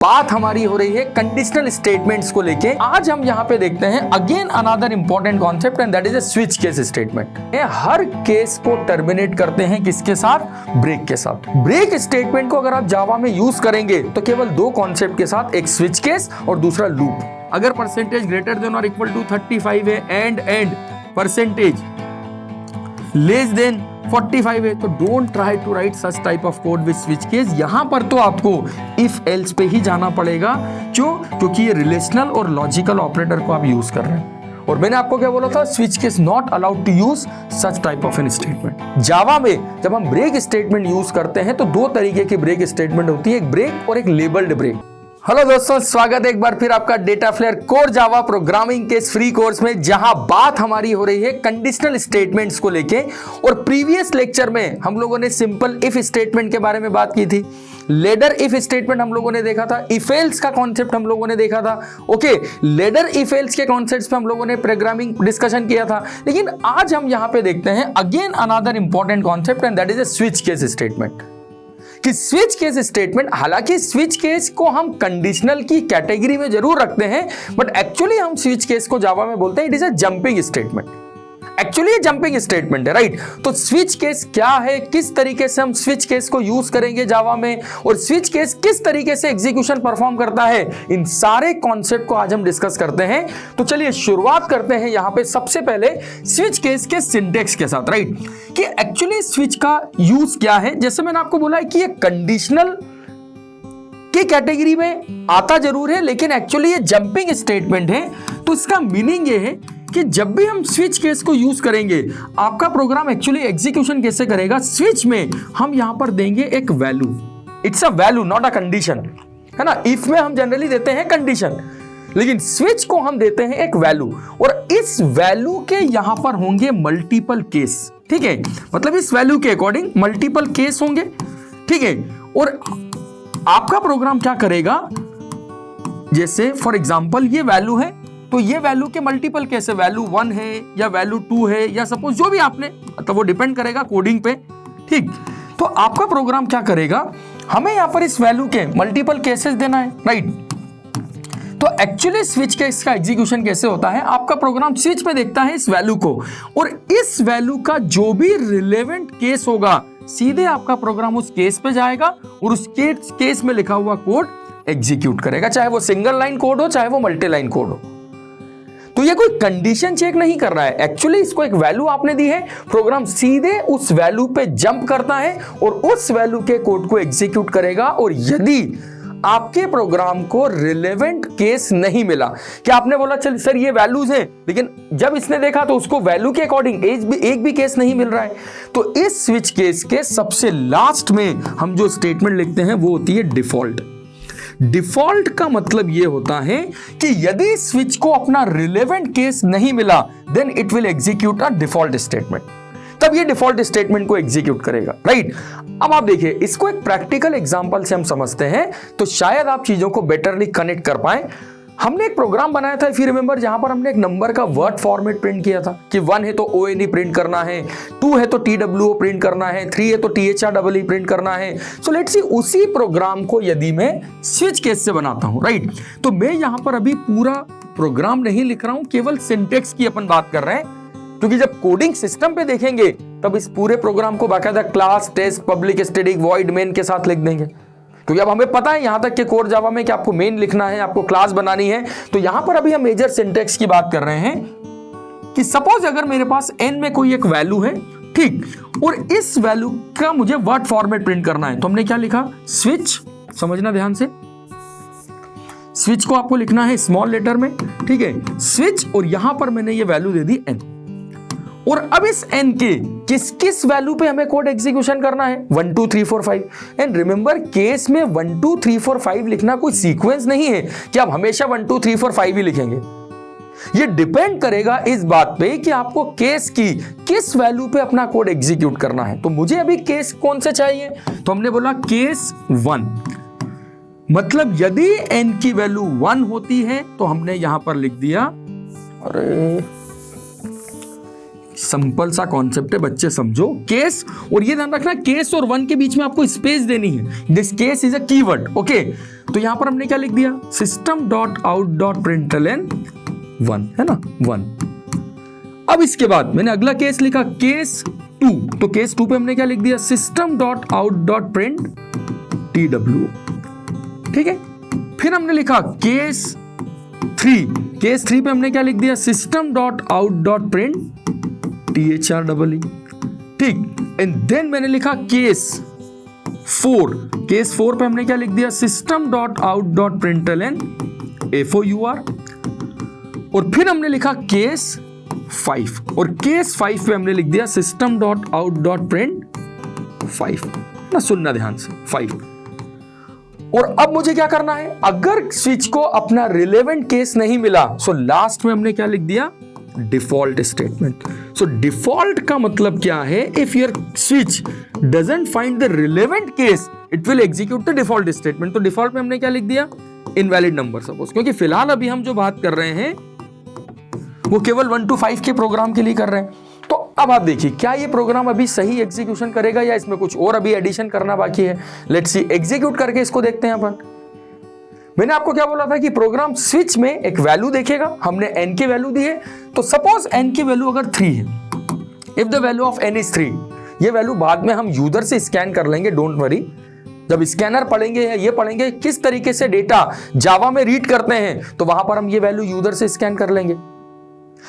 बात हमारी हो रही है कंडीशनल स्टेटमेंट्स को लेके। आज हम यहाँ पे देखते हैं again another important concept and that is a switch case statement. Her case को टर्मिनेट करते हैं किसके साथ? ब्रेक के साथ। ब्रेक स्टेटमेंट को अगर आप जावा में यूज करेंगे तो केवल दो कॉन्सेप्ट के साथ, एक स्विच केस और दूसरा लूप। अगर percentage greater than or equal to 35 है एंड परसेंटेज लेस देन 45 है तो don't try to write such type of code with switch case. यहां पर तो आपको इफ एल्स पे ही जाना पड़ेगा। क्यों? क्योंकि ये रिलेशनल और लॉजिकल ऑपरेटर को आप यूज कर रहे हैं। और मैंने आपको क्या बोला था? Switch case not allowed to use such type of an statement. Java में जब हम ब्रेक स्टेटमेंट यूज करते हैं तो दो तरीके की ब्रेक स्टेटमेंट होती है, एक ब्रेक और एक लेबल्ड ब्रेक। हेलो दोस्तों, स्वागत है एक बार फिर आपका DataFlair core Java programming के इस फ्री कोर्स में, जहां बात हमारी हो रही है कंडीशनल स्टेटमेंट्स को लेके। और प्रीवियस लेक्चर में हम लोगों ने सिंपल इफ स्टेटमेंट के बारे में बात की थी, लेडर इफ स्टेटमेंट हम लोगों ने देखा था, इफ एल्स का कॉन्सेप्ट हम लोगों ने देखा था। ओके, लेडर इफ एल्स के कॉन्सेप्ट्स पे हम लोगों ने प्रोग्रामिंग डिस्कशन किया था। लेकिन आज हम यहां पे देखते हैं again another important concept and that is a switch case statement. कि स्विच केस स्टेटमेंट, हालांकि स्विच केस को हम कंडीशनल की कैटेगरी में जरूर रखते हैं, बट एक्चुअली हम स्विच केस को जावा में बोलते हैं it is a jumping statement. Actually ये जंपिंग स्टेटमेंट है, राइट? तो स्विच केस क्या है, किस तरीके से हम स्विच केस को यूज करेंगे जावा में, और स्विच केस किस तरीके से एग्जीक्यूशन परफॉर्म करता है, इन सारे कॉन्सेप्ट को आज हम डिस्कस करते हैं। तो चलिए शुरुआत करते हैं यहां पे सबसे पहले स्विच केस के सिंटेक्स के साथ, राइट? कि एक्चुअली स्विच का यूज क्या है। जैसे मैंने आपको बोला है कि ये कंडीशनल की कैटेगरी में आता जरूर है, लेकिन एक्चुअली ये जंपिंग स्टेटमेंट है। तो इसका मीनिंग ये है कि जब भी हम स्विच केस को यूज करेंगे, आपका प्रोग्राम एक्चुअली एग्जीक्यूशन कैसे करेगा? स्विच में हम यहां पर देंगे एक value. It's a value not a condition, है ना? इफ में हम जनरली देते हैं कंडीशन, लेकिन स्विच को हम देते हैं एक वैल्यू, और इस वैल्यू के यहां पर होंगे मल्टीपल केस। ठीक है, मतलब इस वैल्यू के अकॉर्डिंग मल्टीपल केस होंगे। ठीक है, और आपका प्रोग्राम क्या करेगा? जैसे फॉर एग्जांपल ये वैल्यू है, तो ये वैल्यू के मल्टीपल कैसे, वैल्यू 1 है या वैल्यू 2 है या सपोज जो भी आपने, मतलब वो डिपेंड करेगा कोडिंग पे। ठीक, तो आपका प्रोग्राम क्या करेगा? हमें यहां पर इस वैल्यू के मल्टीपल केसेस देना है, राइट? तो एक्चुअली स्विच केस का एग्जीक्यूशन कैसे होता है? आपका प्रोग्राम स्विच में देखता है इस वैल्यू को, और इस वैल्यू का जो भी रिलेवेंट केस होगा, सीधे आपका प्रोग्राम उस केस पे जाएगा और उस केस में लिखा हुआ कोड एग्जीक्यूट करेगा, चाहे वो सिंगल लाइन कोड हो चाहे वो मल्टी लाइन कोड हो। तो ये कोई कंडीशन चेक नहीं कर रहा है, एक्चुअली इसको एक वैल्यू आपने दी है, प्रोग्राम सीधे उस वैल्यू पे जंप करता है और उस वैल्यू के कोड को एग्जीक्यूट करेगा। और यदि आपके प्रोग्राम को रिलेवेंट केस नहीं मिला, कि आपने बोला चल सर ये वैल्यूज हैं, लेकिन जब इसने देखा तो उसको वैल्यू के अकॉर्डिंग एक भी केस नहीं मिल रहा है, तो इस स्विच केस के सबसे लास्ट में हम जो स्टेटमेंट लिखते हैं वो होती है डिफॉल्ट। डिफॉल्ट का मतलब यह होता है कि यदि स्विच को अपना रिलेवेंट केस नहीं मिला, then it will execute a default statement. तब ये डिफॉल्ट स्टेटमेंट को एग्जीक्यूट करेगा, राइट? अब आप देखिए, इसको एक प्रैक्टिकल एग्जांपल से हम समझते हैं तो शायद आप चीजों को बेटरली कनेक्ट कर पाए। हमने एक प्रोग्राम बनाया था, इफ यू रिमेंबर, जहां पर हमने एक नंबर का वर्ड फॉर्मेट प्रिंट किया था कि 1 है तो ONE प्रिंट करना है, 2 है तो TWO प्रिंट करना है, 3 है तो THREE प्रिंट करना है। सो लेट्स सी, उसी प्रोग्राम को यदि मैं स्विच केस से बनाता हूं, राइट? तो मैं यहां पर अभी पूरा प्रोग्राम नहीं लिख रहा हूं, केवल सिंटेक्स की अपन बात कर रहे हैं, क्योंकि जब कोडिंग सिस्टम पे देखेंगे तब इस पूरे प्रोग्राम को बाकायदा class, test, public, static, void, main के साथ लिख देंगे। क्योंकि अब हमें पता है यहां तक के कोर जावा में कि आपको मेन लिखना है, आपको क्लास बनानी है। तो यहां पर अभी हम मेजर सिंटेक्स की बात कर रहे हैं कि सपोज अगर मेरे पास n में कोई एक वैल्यू है, ठीक, और इस वैल्यू का मुझे वर्ड फॉर्मेट प्रिंट करना है, तो हमने क्या लिखा? स्विच। समझना ध्यान से, स्विच को आपको लिखना है स्मॉल लेटर में, ठीक है, स्विच, और यहां पर मैंने ये वैल्यू दे दी n। और अब इस n के किस किस वैल्यू पे हमें कोड एग्जीक्यूशन करना है? 1 2 3 4 5। एंड रिमेंबर, केस में 1 2 3 4 5 लिखना कोई सीक्वेंस नहीं है कि आप हमेशा 1 2 3 4 5 ही लिखेंगे। ये डिपेंड करेगा इस बात पे कि आपको केस की किस वैल्यू पे अपना कोड एग्जीक्यूट करना है। तो मुझे अभी केस कौन से चाहिए? तो हमने बोला केस 1, मतलब यदि n की वैल्यू 1 होती है तो हमने यहां पर लिख दिया, अरे सिंपल सा कॉन्सेप्ट है, बच्चे समझो। केस, और ये ध्यान रखना केस और वन के बीच में आपको स्पेस देनी है। This case is a keyword, okay. तो यहां पर हमने क्या लिख दिया, system dot out dot println 1, है ना, 1। अब इसके बाद मैंने अगला केस लिखा केस 2, तो केस 2 पे हमने क्या लिख दिया, system dot out dot print TW, ठीक है। फिर हमने लिखा केस 3, केस 3 पे हमने क्या लिख दिया, system dot out dot print THREE, ठीक। एंड देन मैंने लिखा केस 4, केस 4 पे हमने क्या लिख दिया, system dot out dot println FOUR, और फिर हमने लिखा केस 5, और केस 5 पे हमने लिख दिया system dot out dot print 5 ना, सुनना ध्यान से 5। और अब मुझे क्या करना है, अगर स्विच को अपना रिलेवेंट केस नहीं मिला, सो लास्ट में हमने क्या लिख दिया, डिफॉल्ट स्टेटमेंट। सो डिफॉल्ट का मतलब क्या है, if your switch doesn't find the relevant case it will execute the default statement. तो डिफॉल्ट में हमने क्या लिख दिया, इनवैलिड नंबर सपोज, क्योंकि फिलहाल अभी हम जो बात कर रहे हैं वो केवल 1 to 5 के प्रोग्राम के लिए कर रहे हैं। तो अब आप देखिए क्या ये प्रोग्राम अभी सही एग्जीक्यूशन करेगा या इसमें कुछ और अभी एडिशन करना बाकी है। लेट्स सी, एग्जीक्यूट करके इसको देखते हैं अपन। मैंने आपको क्या बोला था कि प्रोग्राम स्विच में एक वैल्यू देखेगा, हमने n की वैल्यू दी है, तो सपोज n की वैल्यू अगर 3 है, if the value of n is 3, ये वैल्यू बाद में हम यूजर से स्कैन कर लेंगे, डोंट वरी। जब स्कैनर पढ़ेंगे या ये पढ़ेंगे किस तरीके से डेटा जावा में रीड करते हैं, तो वहां पर हम ये वैल्यू यूजर से स्कैन कर लेंगे।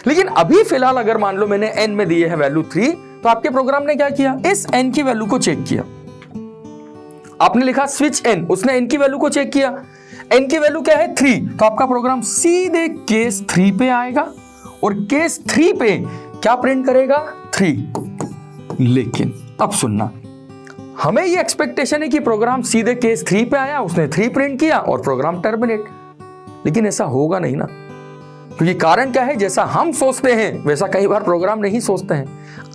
लेकिन अभी फिलहाल अगर मान लो मैंने n में दिए है वैल्यू 3, तो आपके प्रोग्राम ने क्या किया, इस n की वैल्यू को चेक किया। आपने लिखा स्विच n, उसने n की वैल्यू को चेक किया, n की वैल्यू क्या है 3, तो आपका प्रोग्राम सीधे केस 3 पे आएगा और केस 3 पे क्या प्रिंट करेगा, 3। लेकिन अब सुनना, हमें ये एक्सपेक्टेशन है कि प्रोग्राम सीधे केस 3 पे आया, उसने 3 प्रिंट किया और प्रोग्राम टर्मिनेट। लेकिन ऐसा होगा नहीं ना, क्योंकि कारण क्या है, जैसा हम सोचते हैं वैसा कई बार प्रोग्राम नहीं सोचते हैं।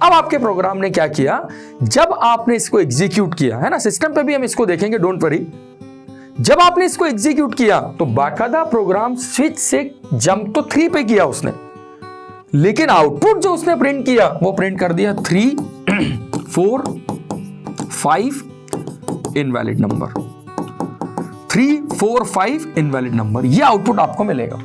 अब आपके प्रोग्राम ने क्या किया, जब आपने इसको एग्जीक्यूट किया है ना, सिस्टम पे भी हम इसको देखेंगे, डोंट वरी। जब आपने इसको एग्जीक्यूट किया तो बाकायदा प्रोग्राम स्विच से जंप तो 3 पे किया उसने, लेकिन आउटपुट जो उसने प्रिंट किया वो प्रिंट कर दिया 3, 4, 5 इनवैलिड नंबर, 3, 4, 5 इनवैलिड नंबर, ये आउटपुट आपको मिलेगा,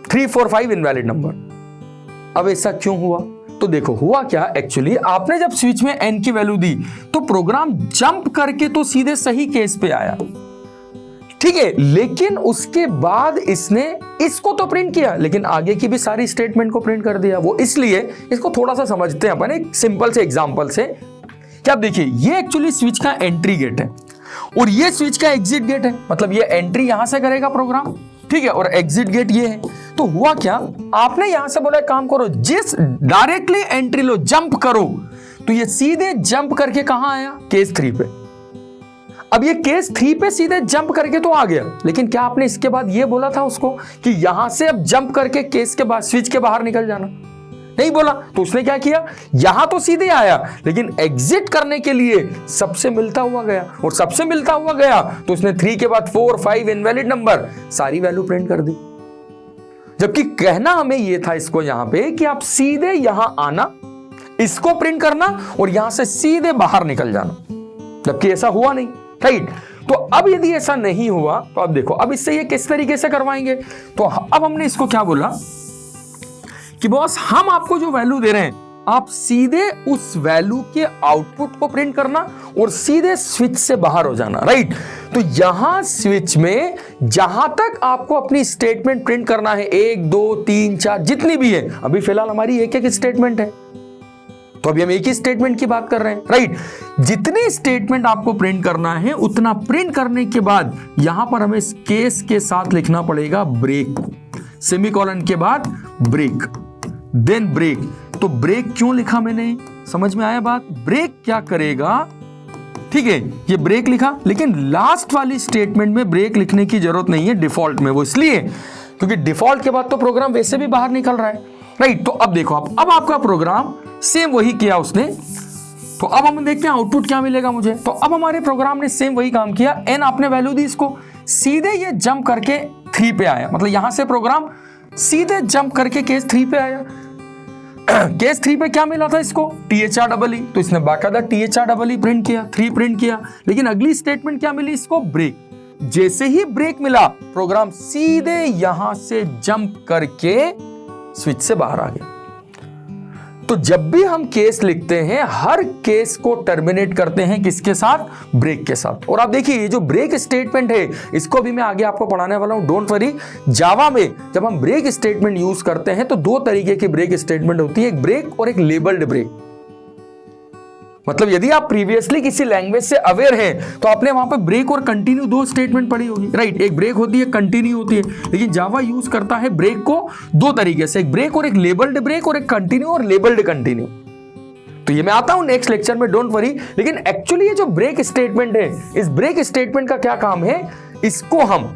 3, 4, 5 इनवैलिड नंबर। अब ऐसा क्यों हुआ, तो देखो हुआ क्या, एक्चुअली आपने जब स्विच में n की वैल्यू दी तो प्रोग्राम जंप करके तो सीधे सही केस पे आया, ठीक है, लेकिन उसके बाद इसने इसको तो प्रिंट किया, लेकिन आगे की भी सारी स्टेटमेंट को प्रिंट कर दिया। वो इसलिए, इसको थोड़ा सा समझते हैं अपन एक सिंपल से एग्जांपल से। क्या, देखिए ये एक्चुअली स्विच का एंट्री गेट है और ये स्विच का एग्जिट गेट है, मतलब ये एंट्री यहां से करेगा प्रोग्राम, ठीक है, और एग्जिट गेट ये है। तो हुआ क्या, आपने यहां से बोला काम करो, जिस डायरेक्टली एंट्री लो, जंप करो, तो ये सीधे जंप करके कहां आया, केस 3 पे। अब ये केस 3 पे सीधे जंप करके तो आ गया, लेकिन क्या आपने इसके बाद ये बोला था उसको कि यहां से अब जंप करके केस के बाद स्विच के बाहर निकल जाना, नहीं बोला। तो उसने क्या किया, यहां तो सीधे आया, लेकिन एग्जिट करने के लिए सबसे मिलता हुआ गया, और सबसे मिलता हुआ गया तो उसने 3 के बाद 4, 5 इनवैलिड नंबर, सारी वैल्यू प्रिंट कर दी। जबकि कहना हमें यह था इसको यहां पे कि आप सीधे यहां आना, इसको प्रिंट करना और यहां से सीधे बाहर निकल जाना, जबकि ऐसा हुआ नहीं, राइट। तो अब यदि ऐसा नहीं हुआ तो अब देखो, अब इससे ये किस तरीके से करवाएंगे। तो अब हमने इसको क्या बोला कि बॉस हम आपको जो वैल्यू दे रहे हैं, आप सीधे उस वैल्यू के आउटपुट को प्रिंट करना और सीधे स्विच से बाहर हो जाना, राइट। तो यहां स्विच में जहां तक आपको अपनी स्टेटमेंट प्रिंट करना है, 1, 2, 3, 4 जितनी भी है, अभी फिलहाल हमारी एक स्टेटमेंट है, तो अभी हम एक ही स्टेटमेंट की बात कर रहे हैं, राइट। जितनी स्टेटमेंट आपको प्रिंट करना है उतना प्रिंट करने के बाद यहां पर हमें इस केस के साथ लिखना पड़ेगा ब्रेक, सेमीकोलन के बाद ब्रेक, देन ब्रेक। तो ब्रेक क्यों लिखा मैंने, समझ में आया बात। ब्रेक क्या करेगा, ठीक है, ये ब्रेक लिखा, लेकिन लास्ट वाली स्टेटमेंट में ब्रेक लिखने की जरूरत नहीं है डिफॉल्ट में। वो इसलिए क्योंकि डिफॉल्ट के बाद तो प्रोग्राम वैसे भी बाहर निकल रहा है, राइट। तो अब देखो, अब आपका प्रोग्राम सेम वही किया उसने। तो अब हम देखते हैं आउटपुट क्या मिलेगा मुझे। तो अब हमारे प्रोग्राम ने सेम वही काम किया, n आपने वैल्यू दी इसको, सीधे ये जंप करके 3 पे आया, मतलब यहां से प्रोग्राम सीधे जंप करके केस 3 पे आया। केस 3 पे क्या मिला था इसको, THREE, तो इसने बाकायदा THREE प्रिंट किया, 3 प्रिंट किया। लेकिन अगली स्टेटमेंट क्या मिली इसको, ब्रेक। जैसे ही ब्रेक मिला प्रोग्राम सीधे यहां से जंप करके स्विच से बाहर आ गया। तो जब भी हम केस लिखते हैं हर केस को टर्मिनेट करते हैं किसके साथ, ब्रेक के साथ। और आप देखिए ये जो ब्रेक स्टेटमेंट है इसको भी मैं आगे आपको पढ़ाने वाला हूं, डोंट वरी। जावा में जब हम ब्रेक स्टेटमेंट यूज करते हैं तो दो तरीके की ब्रेक स्टेटमेंट होती है, एक ब्रेक और एक लेबल्ड ब्रेक। मतलब यदि आप प्रीवियसली किसी लैंग्वेज से अवेयर हैं तो आपने वहां पे ब्रेक और कंटिन्यू दो स्टेटमेंट पढ़ी होगी, राइट। एक ब्रेक होती है, कंटिन्यू होती है। लेकिन जावा यूज करता है ब्रेक को दो तरीके से, एक ब्रेक और एक लेबल्ड ब्रेक, और एक कंटिन्यू और लेबल्ड कंटिन्यू। तो ये मैं आता हूं नेक्स्ट लेक्चर में, डोंट वरी। लेकिन एक्चुअली ये जो ब्रेक स्टेटमेंट है, इस ब्रेक स्टेटमेंट का क्या काम है, इसको हम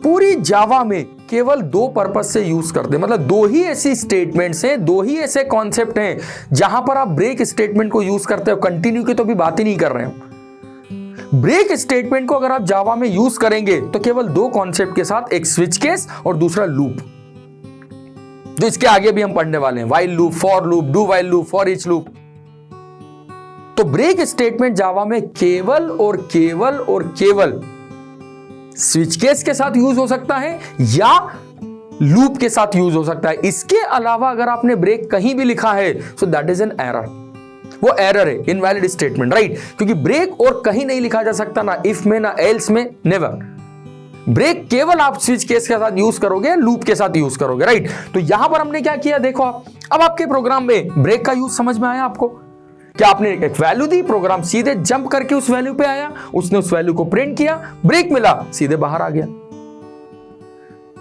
पूरी जावा में केवल दो पर्पस से यूज करते हैं। मतलब दो ही ऐसी स्टेटमेंट्स हैं, दो ही ऐसे कॉन्सेप्ट हैं जहां पर आप ब्रेक स्टेटमेंट को यूज करते हो। कंटिन्यू की तो भी बात ही नहीं कर रहे हैं। ब्रेक स्टेटमेंट को अगर आप जावा में यूज करेंगे तो केवल दो कॉन्सेप्ट के साथ, एक स्विच केस और दूसरा लूप, जो इसके आगे भी हम पढ़ने वाले हैं, while loop, for loop, do while loop, for each loop. तो ब्रेक स्टेटमेंट जावा में केवल और केवल और केवल स्विच केस के साथ यूज हो सकता है या लूप के साथ यूज हो सकता है। इसके अलावा अगर आपने ब्रेक कहीं भी लिखा है so that is an error, वो एरर है, इनवैलिड स्टेटमेंट, राइट। क्योंकि ब्रेक और कहीं नहीं लिखा जा सकता, ना इफ में ना एल्स में, नेवर। ब्रेक केवल आप स्विच केस के साथ यूज करोगे, लूप के साथ यूज करोगे, राइट। तो यहां पर हमने क्या किया, देखो आप, अब आपके प्रोग्राम में ब्रेक का यूज समझ में आया आपको। क्या आपने एक वैल्यू दी, प्रोग्राम सीधे जंप करके उस वैल्यू पे आया, उसने उस वैल्यू को प्रिंट किया, ब्रेक मिला, सीधे बाहर आ गया।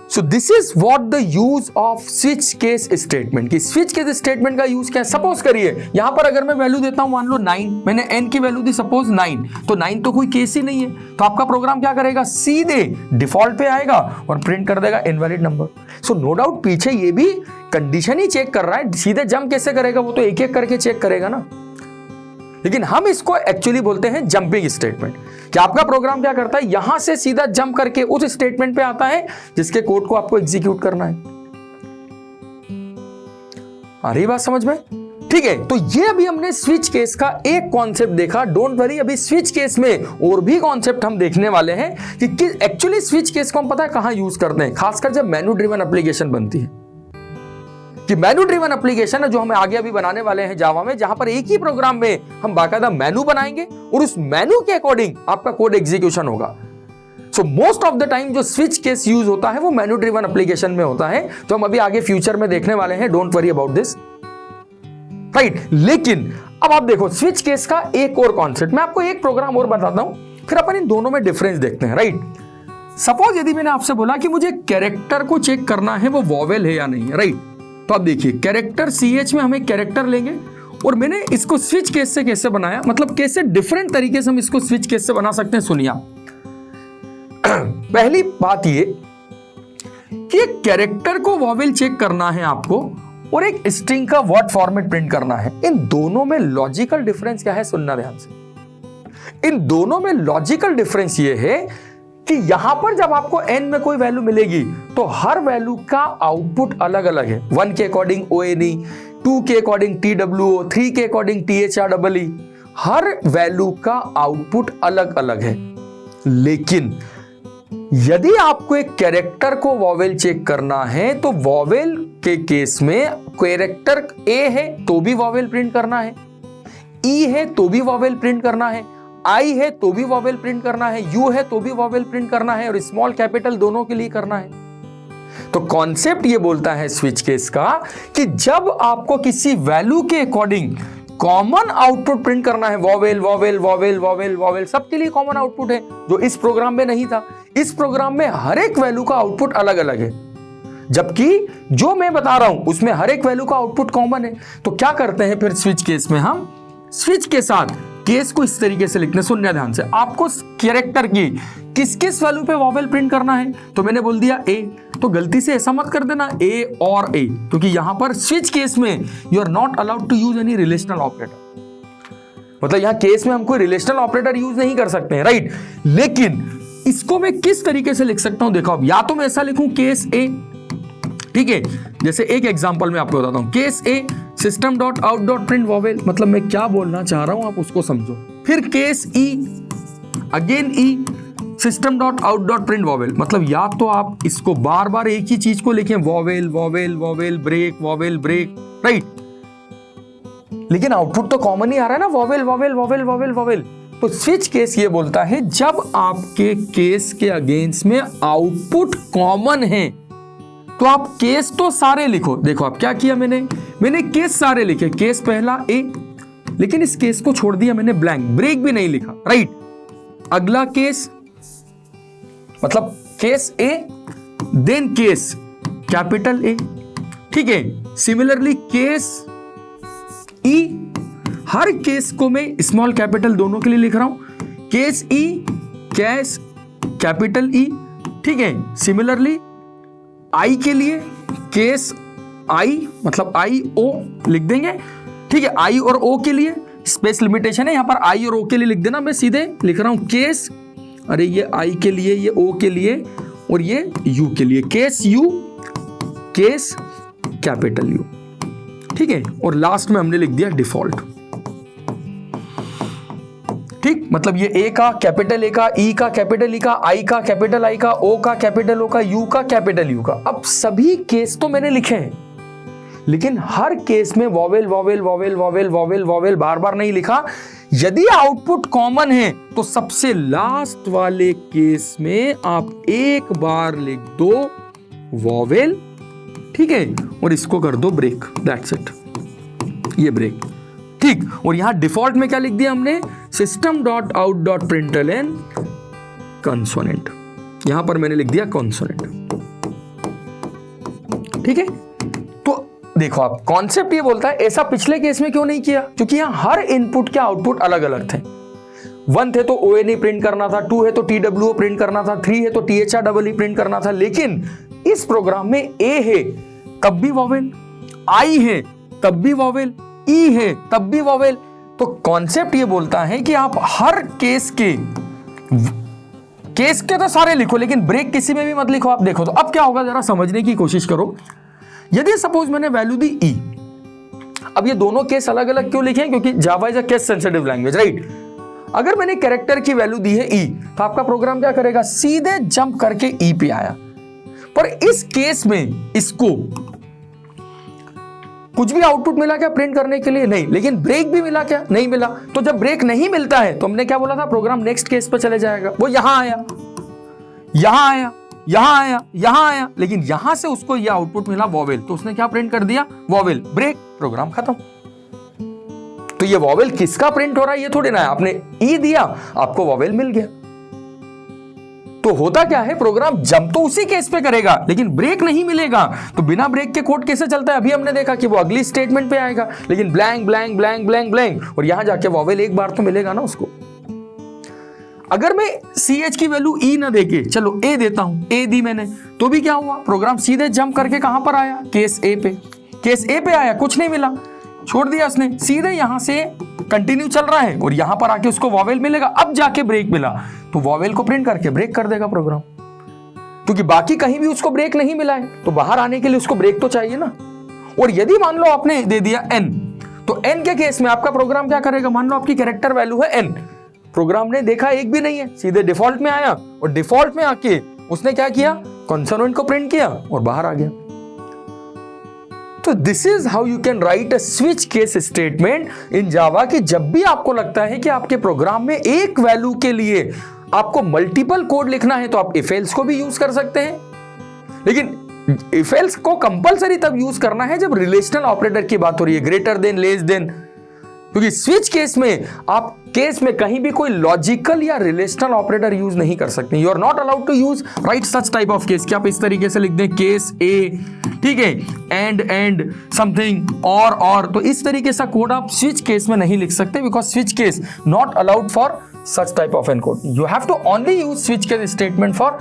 So this is what the use of switch case statement. की स्विच केस स्टेटमेंट का यूज क्या है, सपोज करिए यहां पर अगर मैं वैल्यू देता हूं, मान लो 9, मैंने n की वैल्यू दी सपोज 9, तो 9 तो कोई केस ही नहीं है। तो आपका प्रोग्राम क्या करेगा, सीधे डिफॉल्ट पे आएगा और प्रिंट कर देगा invalid number. So no doubt पीछे ये भी कंडीशन ही चेक कर रहा है, सीधे जंप कैसे करेगा, वो तो एक एक करके चेक करेगा ना। लेकिन हम इसको एक्चुअली बोलते हैं जंपिंग स्टेटमेंट। कि आपका प्रोग्राम क्या करता है, यहां से सीधा जंप करके उस स्टेटमेंट पे आता है जिसके कोड को आपको एग्जीक्यूट करना है। आ रही बात समझ में, ठीक है। तो ये अभी हमने स्विच केस का एक कॉन्सेप्ट देखा, डोंट वरी। अभी स्विच केस में और भी कॉन्सेप्ट हम देखने वाले हैं कि एक्चुअली स्विच केस को हम पता है कहां यूज करते हैं, खासकर जब मेनू ड्रिवन एप्लीकेशन बनती है। कि मेनू ड्रिवन एप्लीकेशन है जो हमें आगे अभी बनाने वाले हैं जावा में, जहां पर एक ही प्रोग्राम में हम बाकायदा मेनू बनाएंगे और उस मेनू के अकॉर्डिंग आपका कोड एग्जीक्यूशन होगा। So most of the time जो स्विच केस यूज होता है वो मेनू ड्रिवन एप्लीकेशन में होता है, जो हम अभी आगे फ्यूचर में देखने वाले हैं, don't worry about this, right. लेकिन अब आप देखो स्विच केस का एक और कॉन्सेप्ट, मैं आपको एक प्रोग्राम और बताता हूं, फिर अपन इन दोनों में डिफरेंस देखते हैं, राइट। सपोज यदि मैंने आपसे बोला कि मुझे कैरेक्टर को चेक करना है वो वॉवेल है या नहीं, राइट। तो आप देखिए कैरेक्टर CH में हम एक कैरेक्टर लेंगे और मैंने इसको स्विच केस से कैसे बनाया, मतलब कैसे डिफरेंट तरीके से हम इसको स्विच केस से बना सकते हैं, सुनिए। पहली बात ये कि कैरेक्टर को वॉवेल चेक करना है आपको और एक स्ट्रिंग का वर्ड फॉर्मेट प्रिंट करना है। इन दोनों में लॉजिकल डिफरेंस क्या है, सुनना ध्यान से। इन दोनों में लॉजिकल डिफरेंस ये है कि यहां पर जब आपको n में कोई वैल्यू मिलेगी तो हर वैल्यू का आउटपुट अलग अलग है। 1 के अकॉर्डिंग ONE, 2 के अकॉर्डिंग TWO, 3 के अकॉर्डिंग THREE, हर वैल्यू का आउटपुट अलग अलग है। लेकिन यदि आपको एक कैरेक्टर को वॉवेल चेक करना है तो वॉवेल के केस में कैरेक्टर A है तो भी वॉवेल प्रिंट करना है, E है तो भी वॉवेल प्रिंट करना है, I है तो भी वॉवेल प्रिंट करना है, U है तो भी वॉवेल प्रिंट करना है, और स्मॉल कैपिटल दोनों के लिए करना है। तो कॉन्सेप्ट ये बोलता है स्विच केस का कि जब आपको किसी वैल्यू के अकॉर्डिंग कॉमन आउटपुट प्रिंट करना है, vowel vowel vowel vowel vowel सबके लिए कॉमन आउटपुट है, जो इस प्रोग्राम में नहीं था। इस प्रोग्राम में हर एक वैल्यू का आउटपुट अलग अलग है, जबकि जो मैं बता रहा हूं उसमें हर एक वैल्यू का आउटपुट कॉमन है। तो क्या करते हैं फिर स्विच केस में, हम स्विच के साथ केस को इस तरीके से लिखने, सुनना ध्यान से। आपको कैरेक्टर की किस किस वैल्यू पे वॉवेल प्रिंट करना है, तो मैंने बोल दिया A, तो गलती से ऐसा मत कर देना A और A, क्योंकि यहां पर स्विच केस में you are not allowed to use any relational operator. मतलब यहां केस में हम कोई रिलेशनल ऑपरेटर यूज नहीं कर सकते हैं, राइट। लेकिन इसको मैं किस तरीके से लिख सकता हूं, देखो अब, या तो मैं ऐसा लिखूं केस A, ठीक है। जैसे एक एग्जांपल मैं आपको बताता हूं, case A system dot out dot print vowel, मतलब मैं क्या बोलना चाह रहा हूं आप उसको समझो। फिर case E, again E, system dot out dot print vowel, मतलब या तो आप इसको बार बार एक ही चीज को लिखें, vowel vowel vowel break, vowel break, right, लेकिन आउटपुट तो कॉमन ही आ रहा है ना, vowel vowel vowel vowel vowel. तो स्विच केस ये बोलता है जब आपके केस के अगेंस्ट में आउटपुट कॉमन है तो आप केस तो सारे लिखो। देखो आप क्या किया, मैंने केस सारे लिखे, केस पहला ए, लेकिन इस केस को छोड़ दिया मैंने ब्लैंक, ब्रेक भी नहीं लिखा, राइट। अगला केस मतलब case A, then case capital A, ठीक है। सिमिलरली केस ई, हर केस को मैं स्मॉल कैपिटल दोनों के लिए लिख रहा हूं, केस ई, केस कैपिटल ई, ठीक है। सिमिलरली आई के लिए केस आई, मतलब आई ओ लिख देंगे, ठीक है। आई और ओ के लिए स्पेस लिमिटेशन है, यहां पर आई और ओ के लिए लिख देना, मैं सीधे लिख रहा हूं केस, अरे ये आई के लिए, ये ओ के लिए और ये यू के लिए, case you, case capital you, ठीक है। और लास्ट में हमने लिख दिया डिफॉल्ट, ठीक, मतलब ये ए का कैपिटल ए का, ई का कैपिटल ई का, आई का कैपिटल आई का, ओ का कैपिटल ओ का, यू का कैपिटल यू का। अब सभी केस तो मैंने लिखे हैं, लेकिन हर केस में vowel vowel vowel vowel vowel vowel बार बार नहीं लिखा। यदि आउटपुट कॉमन है तो सबसे लास्ट वाले केस में आप एक बार लिख दो वॉवेल, ठीक है, और इसको कर दो ब्रेक, दैट्स इट, ये ब्रेक, ठीक। और यहां डिफॉल्ट में क्या लिख दिया हमने, system dot out dot println consonant, यहां पर मैंने लिख दिया कंसोनेंट, ठीक है। तो देखो आप, कॉन्सेप्ट ये बोलता है ऐसा पिछले केस में क्यों नहीं किया, क्योंकि यहां हर इनपुट के आउटपुट अलग अलग थे। 1 थे तो ONE प्रिंट करना था, 2 है तो TWO प्रिंट करना था, 3 है तो THREE प्रिंट करना था, लेकिन इस प्रोग्राम में A है तब भी वॉवेल, I है तब भी वॉवेल, E है तब भी वॉवेल। तो कॉन्सेप्ट ये बोलता है कि आप हर केस के तो सारे लिखो, लेकिन ब्रेक किसी में भी मत लिखो। आप देखो तो अब क्या होगा, जरा समझने की कोशिश करो। यदि सपोज मैंने वैल्यू दी E, अब ये दोनों केस अलग अलग क्यों लिखे हैं, क्योंकि Java is a case sensitive language, right. अगर मैंने कैरेक्टर की वैल्यू दी है E, तो आपका प्रोग्राम क्या करेगा, सीधे जंप करके E पे आया। पर इस केस में इसको कुछ भी आउटपुट मिला क्या प्रिंट करने के लिए, नहीं, लेकिन ब्रेक भी मिला क्या, नहीं मिला। तो जब ब्रेक नहीं मिलता है तो हमने क्या बोला था, प्रोग्राम नेक्स्ट केस पे चले जाएगा। वो यहां आया, यहां आया, यहां आया, यहां आया, लेकिन यहां से उसको यह आउटपुट मिला वॉवेल, तो उसने क्या प्रिंट कर दिया, वॉवेल, ब्रेक, प्रोग्राम खत्म। तो ये वॉवेल किसका प्रिंट हो रहा है ये थोड़ी ना है, आपने ई दिया आपको वॉवेल मिल गया। तो होता क्या है, प्रोग्राम जंप तो उसी केस पे करेगा, लेकिन ब्रेक नहीं मिलेगा। तो बिना ब्रेक के कोड कैसे चलता है, अभी हमने देखा कि वो अगली स्टेटमेंट पे आएगा, लेकिन blank blank blank blank blank, और यहां जाके वॉवेल एक बार तो मिलेगा ना उसको। अगर मैं CH की वैल्यू E ना देके चलो A देता हूं, A दी मैंने, तो भी क्या हुआ, प्रोग्राम सीधे जंप करके कहां पर आया, केस A पे, केस A पे आया, कुछ नहीं मिला, छोड़ दिया उसने, सीधे यहां से कंटिन्यू चल रहा है और यहां पर आके उसको वॉवेल मिलेगा। अब जाके ब्रेक मिला तो वॉवेल को प्रिंट करके ब्रेक कर देगा प्रोग्राम, क्योंकि बाकी कहीं भी उसको ब्रेक नहीं मिला है, तो बाहर आने के लिए उसको ब्रेक तो चाहिए ना। और यदि मान लो आपने दे दिया N, तो N के केस में आपका प्रोग्राम क्या करेगा, मान लो आपकी कैरेक्टर वैल्यू है N, प्रोग्राम ने देखा एक भी नहीं है, सीधे डिफॉल्ट में आया और डिफॉल्ट में आके उसने क्या किया, कंसोनेंट को प्रिंट किया और बाहर आ गया। तो this is how you can write a switch case statement in Java, कि जब भी आपको लगता है कि आपके प्रोग्राम में एक वैल्यू के लिए आपको मल्टीपल कोड लिखना है, तो आप इफ एल्स को भी यूज कर सकते हैं, लेकिन इफ एल्स को कंपलसरी तब यूज करना है जब रिलेशनल ऑपरेटर की बात हो रही है, ग्रेटर देन, लेस देन, क्योंकि स्विच केस में आप केस में कहीं भी कोई लॉजिकल या रिलेशनल ऑपरेटर यूज नहीं कर सकते। You are not allowed to use write such type of case, कि आप इस तरीके से लिख दें केस ए, ठीक है, एंड समथिंग और, तो इस तरीके से कोड आप स्विच केस में नहीं लिख सकते, because switch case not allowed for such type of encode. You have to only use switch case statement for,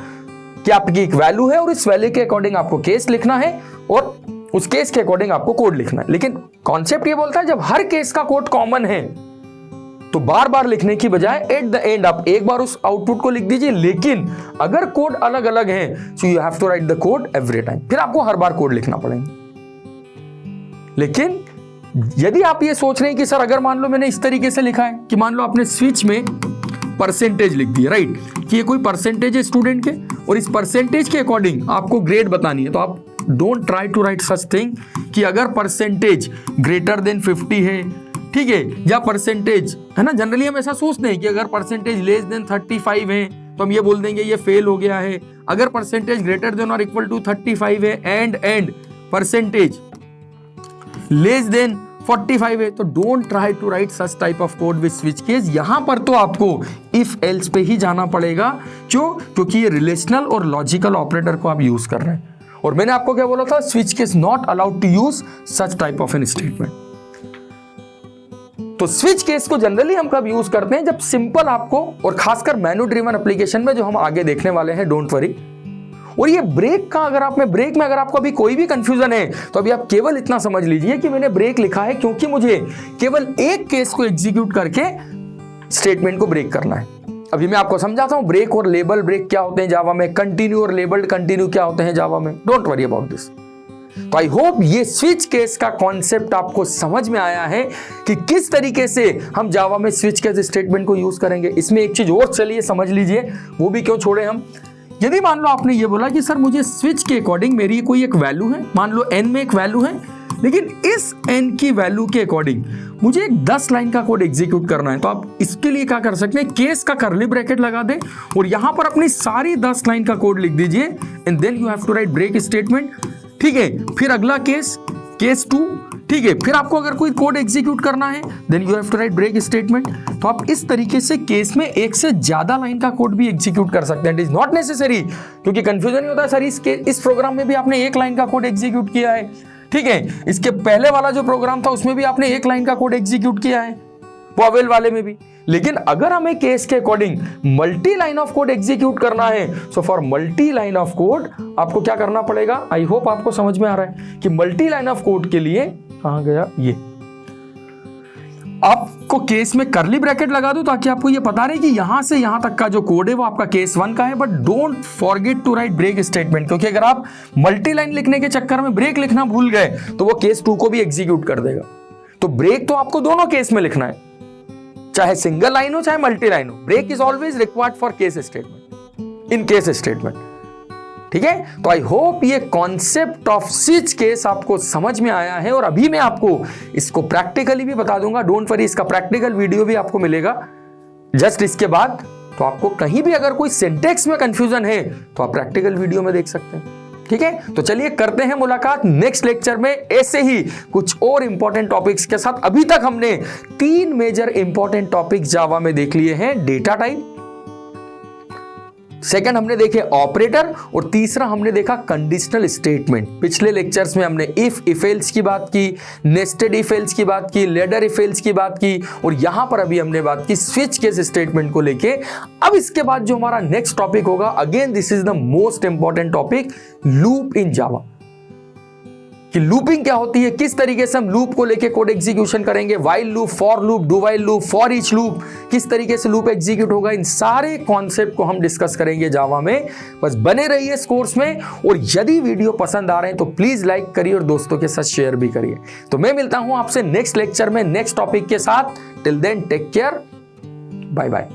कि आपकी एक वैल्यू है और इस वैल्यू के अकॉर्डिंग आपको केस लिखना है और उस केस के अकॉर्डिंग आपको कोड लिखना है। लेकिन कॉन्सेप्ट ये बोलता है जब हर केस का कोड कॉमन है तो बार बार लिखने की बजाय एट द एंड आप एक बार उस आउटपुट को लिख दीजिए। लेकिन अगर कोड अलग अलग है, so you have to write the code every time, फिर आपको हर बार कोड लिखना पड़ेगा। लेकिन यदि आप ये सोच रहे हैं कि सर अगर मान लो मैंने इस तरीके से लिखा है कि मान लो आपने स्विच में परसेंटेज लिख दिया, राइट, कि ये कोई परसेंटेज है स्टूडेंट के और इस परसेंटेज के अकॉर्डिंग आपको ग्रेड बतानी है, तो आप don't try to write such thing कि अगर परसेंटेज ग्रेटर देन 50 है, ठीक है, या परसेंटेज है ना, जनरली हम ऐसा सोचते हैं कि अगर परसेंटेज लेस देन 35 है तो हम ये बोल देंगे ये फेल हो गया है। अगर percentage greater than or equal to 35 है एंड परसेंटेज लेस देन 45 है, तो don't try to write such type of code with switch case. यहां पर तो आपको इफ एल्स पे ही जाना पड़ेगा, क्योंकि ये रिलेशनल और लॉजिकल ऑपरेटर को आप यूज कर रहे हैं। और मैंने आपको क्या बोला था, switch case not allowed to use such type of an statement. तो स्विच केस को जनरली हम कब यूज करते हैं, जब सिंपल आपको, और खासकर मेनू ड्रिवन एप्लीकेशन में जो हम आगे देखने वाले हैं, डोंट वरी। और ये ब्रेक का ब्रेक में अगर आपको अभी कोई भी कंफ्यूजन है तो अभी आप केवल इतना समझ लीजिए कि मैंने ब्रेक लिखा है क्योंकि मुझे केवल एक केस को एग्जीक्यूट करके स्टेटमेंट को ब्रेक करना है। अभी मैं आपको समझाता हूं ब्रेक और लेबल ब्रेक क्या होते हैं जावा में, कंटिन्यू और लेबल्ड कंटिन्यू क्या होते हैं जावा में। Don't worry about this. तो आई होप ये स्विच केस का कॉन्सेप्ट आपको समझ में आया है कि किस तरीके से हम जावा में स्विच केस स्टेटमेंट को यूज करेंगे। इसमें एक चीज और चलिए समझ लीजिए, वो भी क्यों छोड़े हम। यदि मान लो आपने ये बोला कि सर मुझे स्विच के अकॉर्डिंग मेरी कोई एक वैल्यू है, मान लो n में एक वैल्यू है, लेकिन इस n की वैल्यू के अकॉर्डिंग मुझे एक 10 लाइन का कोड एग्जीक्यूट करना है, तो आप इसके लिए क्या कर सकते हैं, केस का कर्ली ब्रैकेट लगा दें और यहां पर अपनी सारी 10 लाइन का कोड लिख दीजिए and then you have to write break statement. ठीक है, फिर अगला केस 2, ठीक है, फिर आपको अगर कोई कोड एग्जीक्यूट करना है then you have to write break statement. तो आप इस तरीके से केस में एक से ज्यादा लाइन का कोड भी एग्जीक्यूट कर सकते हैं। इट इज नॉट नेसेसरी, क्योंकि कंफ्यूजन ही होता है सर इस प्रोग्राम में भी आपने एक लाइन का कोड एग्जीक्यूट किया है, ठीक है, इसके पहले वाला जो प्रोग्राम था उसमें भी आपने एक लाइन का कोड एग्जीक्यूट किया है, वॉवेल वाले में भी। लेकिन अगर हमें केस के according multi line of code execute करना है, so for multi line of code आपको क्या करना पड़ेगा, आई होप आपको समझ में आ रहा है कि मल्टी लाइन ऑफ कोड के लिए कहां गया ये, आपको केस में कर्ली ब्रैकेट लगा दो ताकि आपको ये पता रहे कि यहां से यहां तक का जो कोड है वो आपका केस 1 का है। But don't forget to write break statement, क्योंकि अगर आप मल्टी लाइन लिखने के चक्कर में ब्रेक लिखना भूल गए तो वो केस 2 को भी एग्जीक्यूट कर देगा। तो ब्रेक तो आपको दोनों केस में लिखना है, चाहे सिंगल लाइन हो चाहे मल्टी लाइन हो। Break is always required for case statement, in case statement. ठीक है, तो आई होप ये कॉन्सेप्ट ऑफ स्विच केस आपको समझ में आया है और अभी मैं आपको इसको प्रैक्टिकली भी बता दूंगा। डोंट वरी, इसका प्रैक्टिकल वीडियो भी आपको मिलेगा जस्ट इसके बाद। तो आपको कहीं भी अगर कोई सिंटेक्स में कंफ्यूजन है तो आप प्रैक्टिकल वीडियो में देख सकते हैं। ठीक है, तो चलिए करते हैं मुलाकात नेक्स्ट लेक्चर में ऐसे ही कुछ और इंपॉर्टेंट टॉपिक्स के साथ। अभी तक हमने 3 मेजर इंपॉर्टेंट टॉपिक्स जावा में देख लिए हैं, डेटा टाइप, सेकंड हमने देखे ऑपरेटर और तीसरा हमने देखा कंडीशनल स्टेटमेंट। पिछले लेक्चर्स में हमने इफ एल्स की बात की, नेस्टेड इफ एल्स की बात की, लेडर इफ एल्स की बात की और यहां पर अभी हमने बात की स्विच केस स्टेटमेंट को लेके। अब इसके बाद जो हमारा नेक्स्ट टॉपिक होगा, again this is the most important topic, loop in Java. कि लूपिंग क्या होती है, किस तरीके से हम लूप को लेके कोड एग्जीक्यूशन करेंगे, while loop, for loop, do while loop, for each loop, किस तरीके से लूप एग्जीक्यूट होगा, इन सारे कॉन्सेप्ट को हम डिस्कस करेंगे जावा में। बस बने रहिए इस कोर्स में और यदि वीडियो पसंद आ रहे हैं तो प्लीज लाइक करिए और दोस्तों के साथ शेयर भी करिए। तो मैं मिलता हूं आपसे नेक्स्ट लेक्चर में नेक्स्ट टॉपिक के साथ। Till then take care, bye bye.